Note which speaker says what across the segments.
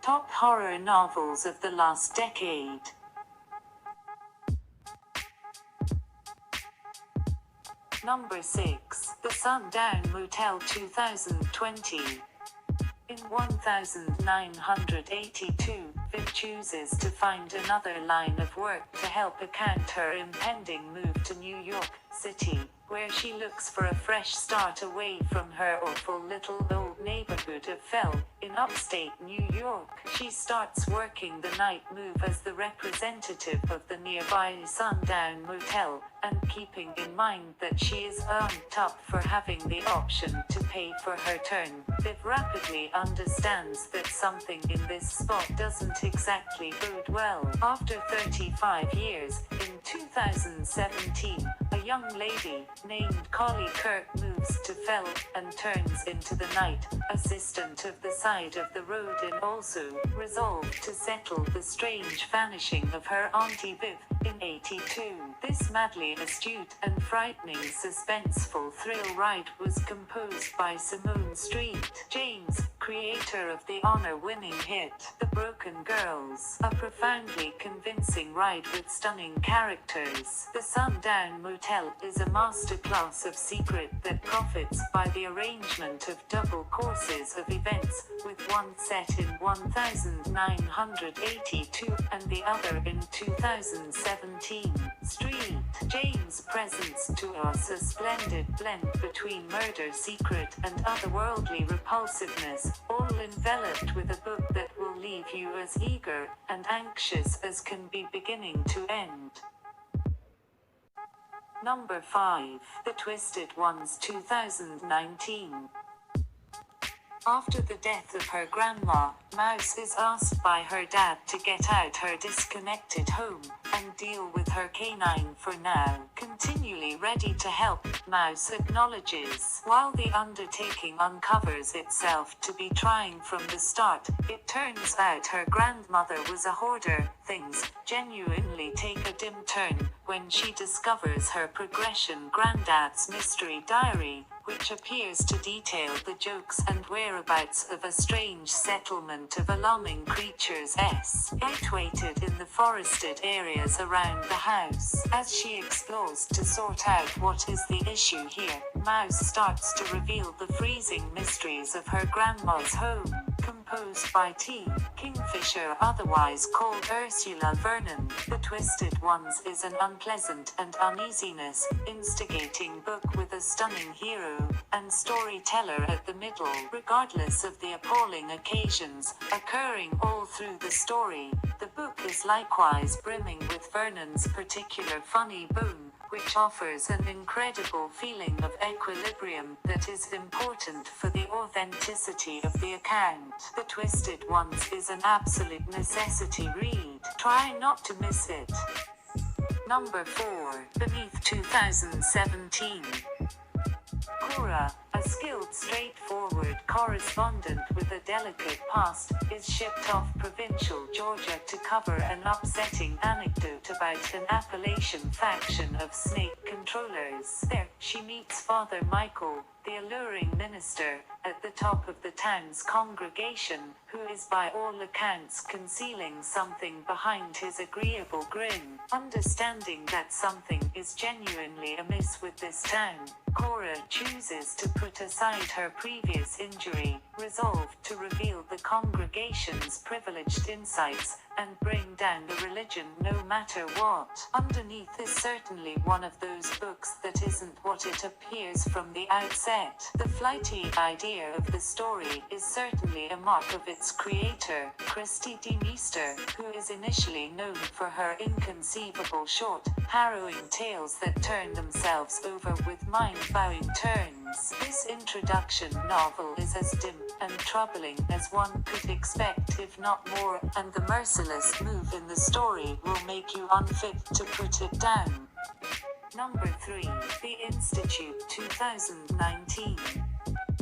Speaker 1: Top horror novels of the last decade. Number 6. The Sundown Motel 2020. In 1982, Viv chooses to find another line of work to help account her impending move to New York City, where she looks for a fresh start away from her awful little old neighborhood of Fell, in upstate New York. She starts working the night move as the representative of the nearby Sundown Motel, and keeping in mind that she is amped up for having the option to pay for her turn, Viv rapidly understands that something in this spot doesn't exactly bode well. After 35 years, in 2017, a young lady named Collie Kirk moves to Fell and turns into the night assistant of the side of the road, and also resolved to settle the strange vanishing of her auntie Viv in 82. This madly astute and frightening suspenseful thrill ride was composed by Simone Street James, creator of the honor-winning hit The Broken Girls. A profoundly convincing ride with stunning characters. The Sundown Motel is a masterclass of secret that profits by the arrangement of double courses of events, with one set in 1982 and the other in 2017. Street James presents to us a splendid blend between murder secret and otherworldly repulsiveness, all enveloped with a book that will leave you as eager and anxious as can be beginning to end. Number 5. The Twisted Ones 2019. After the death of her grandma, Mouse is asked by her dad to get out her disconnected home and deal with her canine for now. Continually ready to help, Mouse acknowledges. While the undertaking uncovers itself to be trying from the start, it turns out her grandmother was a hoarder. Things genuinely take a dim turn when she discovers her progression granddad's mystery diary, which appears to detail the jokes and whereabouts of a strange settlement of alarming creatures situated in the forested areas around the house. As she explores to sort out what is the issue here, Mouse starts to reveal the freezing mysteries of her grandma's home. Composed by T. Kingfisher, otherwise called Ursula Vernon, The Twisted Ones is an unpleasant and uneasiness instigating book with a stunning hero and storyteller at the middle. Regardless of the appalling occasions occurring all through the story, the book is likewise brimming with Vernon's particular funny bone, which offers an incredible feeling of equilibrium that is important for the authenticity of the account. The Twisted Ones is an absolute necessity read. Try not to miss it. Number 4. Beneath 2017. Cora, a skilled, straightforward correspondent with a delicate past, is shipped off provincial Georgia to cover an upsetting anecdote about an Appalachian faction of snake controllers. There, she meets Father Michael, the alluring minister, at the top of the town's congregation, who is by all accounts concealing something behind his agreeable grin. Understanding that something is genuinely amiss with this town, Cora chooses to put aside her previous injury, resolved to reveal the congregation's privileged insights, and bring down the religion no matter what. Underneath is certainly one of those books that isn't what it appears from the outset. The flighty idea of the story is certainly a mark of its creator, Christy D. Meester, who is initially known for her inconceivable short, harrowing tales that turn themselves over with mind-bowing turns. This introduction novel is as dim and troubling as one could expect, if not more, and the merciless move in the story will make you unfit to put it down. Number 3. The Institute 2019.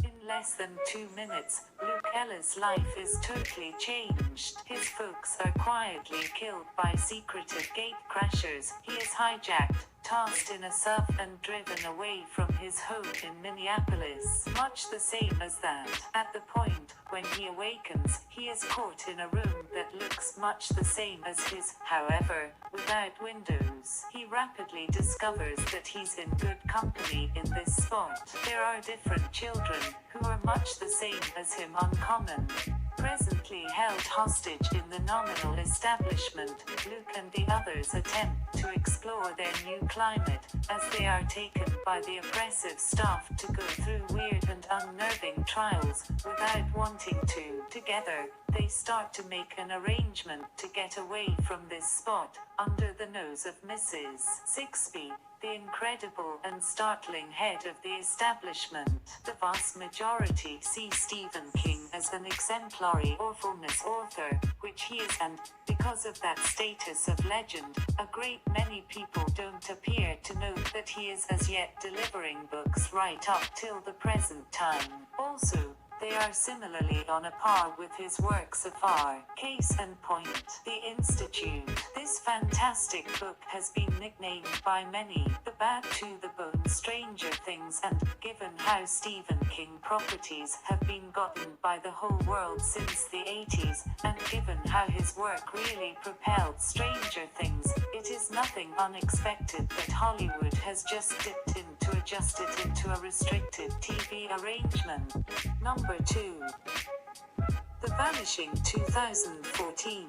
Speaker 1: In less than 2 minutes, Luke Ella's life is totally changed. His folks are quietly killed by secretive gate crashers. He is hijacked, tossed in a sub and driven away from his home in Minneapolis. Much the same as that. At the point when he awakens, he is caught in a room that looks much the same as his, however, without windows. He rapidly discovers that he's in good company in this spot. There are different children, who are much the same as him uncommon. Presently held hostage in the nominal establishment, Luke and the others attempt to explore their new climate, as they are taken by the oppressive staff to go through weird and unnerving trials, without wanting to. Together, they start to make an arrangement to get away from this spot, under the nose of Mrs. Sixby, the incredible and startling head of the establishment. The vast majority see Stephen King as an exemplary awfulness author, which he is, and, because of that status of legend, a great many people don't appear to know that he is as yet delivering books right up till the present time. Also, they are similarly on a par with his work so far. Case in point, The Institute. This fantastic book has been nicknamed by many the bad to the bone Stranger Things, and, given how Stephen King properties have been gotten by the whole world since the 80s, and given how his work really propelled Stranger Things, it is nothing unexpected that Hollywood has just dipped in to adjust it into a restricted TV arrangement. Number 2. The Vanishing 2014.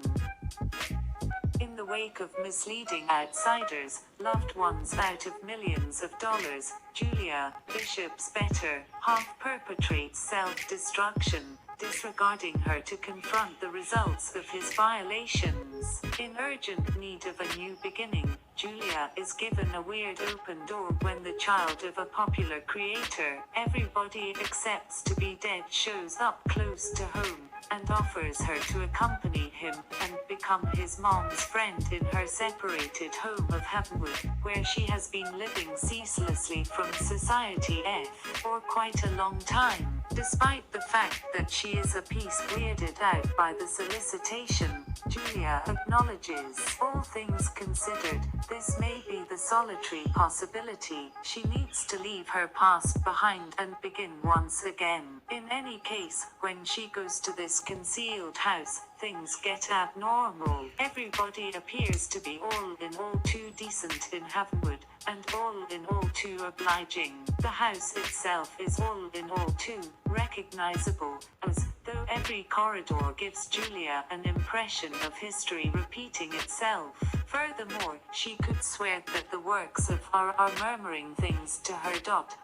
Speaker 1: In the wake of misleading outsiders, loved ones out of millions of dollars, Julia Bishop's better half perpetrates self-destruction, disregarding her to confront the results of his violations. In urgent need of a new beginning, Julia is given a weird open door when the child of a popular creator everybody accepts to be dead shows up close to home, and offers her to accompany him and become his mom's friend in her separated home of Heavenwood, where she has been living ceaselessly from Society F for quite a long time. Despite the fact that she is a piece weirded out by the solicitation, Julia acknowledges, all things considered, this may be the solitary possibility. She needs to leave her past behind and begin once again. In any case, when she goes to this concealed house, things get abnormal. Everybody appears to be all in all too decent in Heavenwood, and all in all too obliging. The house itself is all in all too recognizable, as though every corridor gives Julia an impression of history repeating itself. Furthermore, she could swear that the works of art are murmuring things to her.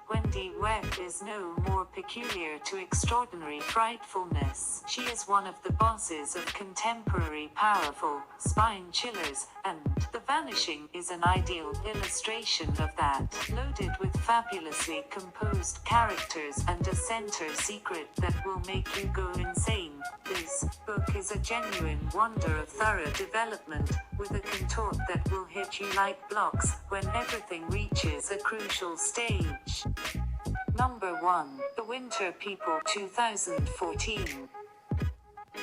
Speaker 1: Wendy Webb is no more peculiar to extraordinary frightfulness. She is one of the bosses of contemporary powerful spine chillers, and The Vanishing is an ideal illustration of that, loaded with fabulously composed characters and a center secret that will make you go insane. This book is a genuine wonder of thorough development, with a contort that will hit you like blocks when everything reaches a crucial stage. Number 1. The Winter People 2014.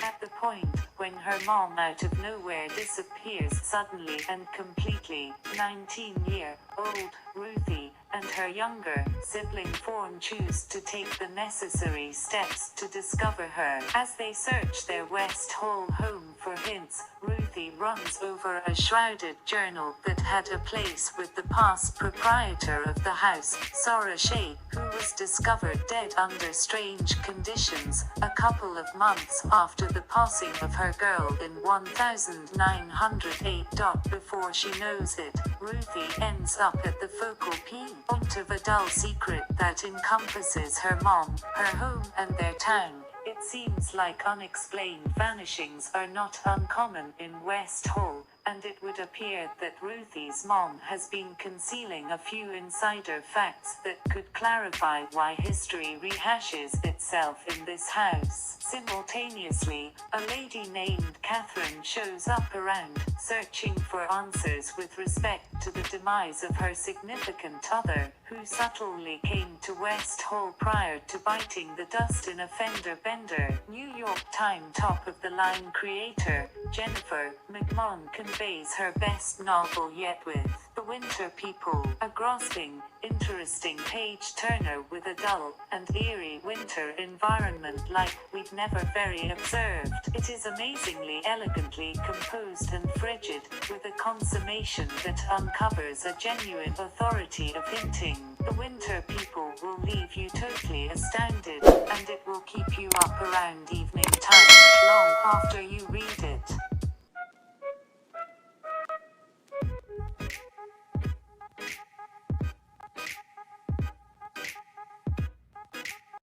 Speaker 1: At the point when her mom out of nowhere disappears suddenly and completely, 19-year-old Ruthie and her younger sibling Fawn choose to take the necessary steps to discover her. As they search their West Hall home for hints, Ruthie runs over a shrouded journal that had a place with the past proprietor of the house, Sora Shea, who was discovered dead under strange conditions, a couple of months after the passing of her girl in 1908. Before she knows it, Ruthie ends up at the focal point of a dull secret that encompasses her mom, her home and their town. It seems like unexplained vanishings are not uncommon in West Hall, and it would appear that Ruthie's mom has been concealing a few insider facts that could clarify why history rehashes itself in this house. Simultaneously, a lady named Catherine shows up around, searching for answers with respect to the demise of her significant other, who subtly came to West Hall prior to biting the dust in a fender bender. New York Times top-of-the-line creator, Jennifer McMahon conveys her best novel yet with The Winter People, a grasping, interesting page-turner with a dull and eerie winter environment like we'd never very observed. It is amazingly elegantly composed and frigid, with a consummation that uncovers a genuine authority of hinting. The Winter People will leave you totally astounded, and it will keep you up around evening time, long after you read